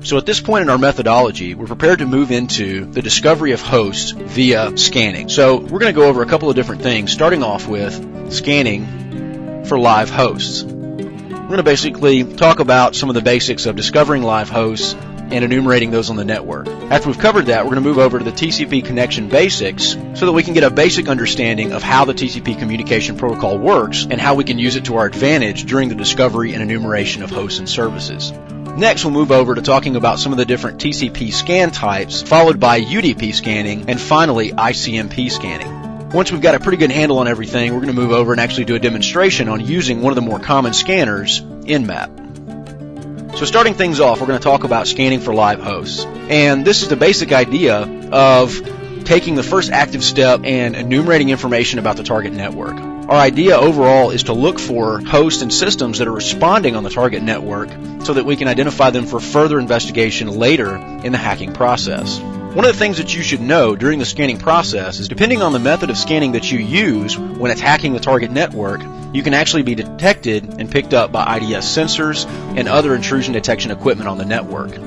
So at this point in our methodology, we're prepared to move into the discovery of hosts via scanning. So we're going to go over a couple of different things, starting off with scanning for live hosts. We're going to basically talk about some of the basics of discovering live hosts and enumerating those on the network. After we've covered that, we're going to move over to the TCP connection basics so that we can get a basic understanding of how the TCP communication protocol works and how we can use it to our advantage during the discovery and enumeration of hosts and services. Next, we'll move over to talking about some of the different TCP scan types, followed by UDP scanning, and finally ICMP scanning. Once we've got a pretty good handle on everything, we're going to move over and actually do a demonstration on using one of the more common scanners, Nmap. So starting things off, we're going to talk about scanning for live hosts. And this is the basic idea of taking the first active step and enumerating information about the target network. Our idea overall is to look for hosts and systems that are responding on the target network so that we can identify them for further investigation later in the hacking process. One of the things that you should know during the scanning process is depending on the method of scanning that you use when attacking the target network, you can actually be detected and picked up by IDS sensors and other intrusion detection equipment on the network.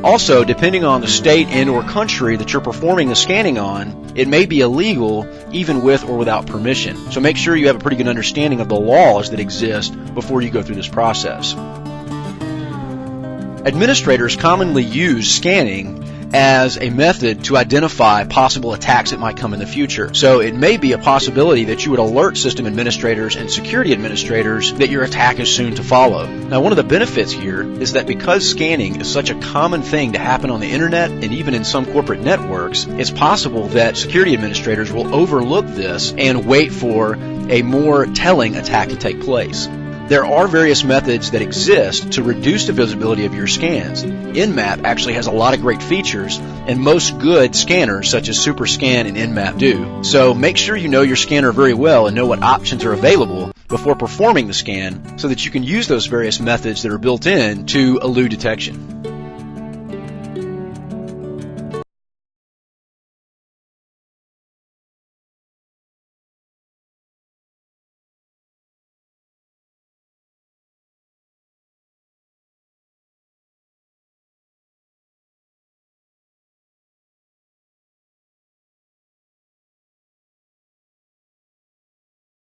Also, depending on the state and or country that you're performing the scanning on, it may be illegal even with or without permission. So make sure you have a pretty good understanding of the laws that exist before you go through this process. Administrators commonly use scanning as a method to identify possible attacks that might come in the future. So it may be a possibility that you would alert system administrators and security administrators that your attack is soon to follow. Now, one of the benefits here is that because scanning is such a common thing to happen on the internet and even in some corporate networks, it's possible that security administrators will overlook this and wait for a more telling attack to take place. There are various methods that exist to reduce the visibility of your scans. Nmap actually has a lot of great features, and most good scanners such as SuperScan and Nmap do. So make sure you know your scanner very well and know what options are available before performing the scan so that you can use those various methods that are built in to elude detection.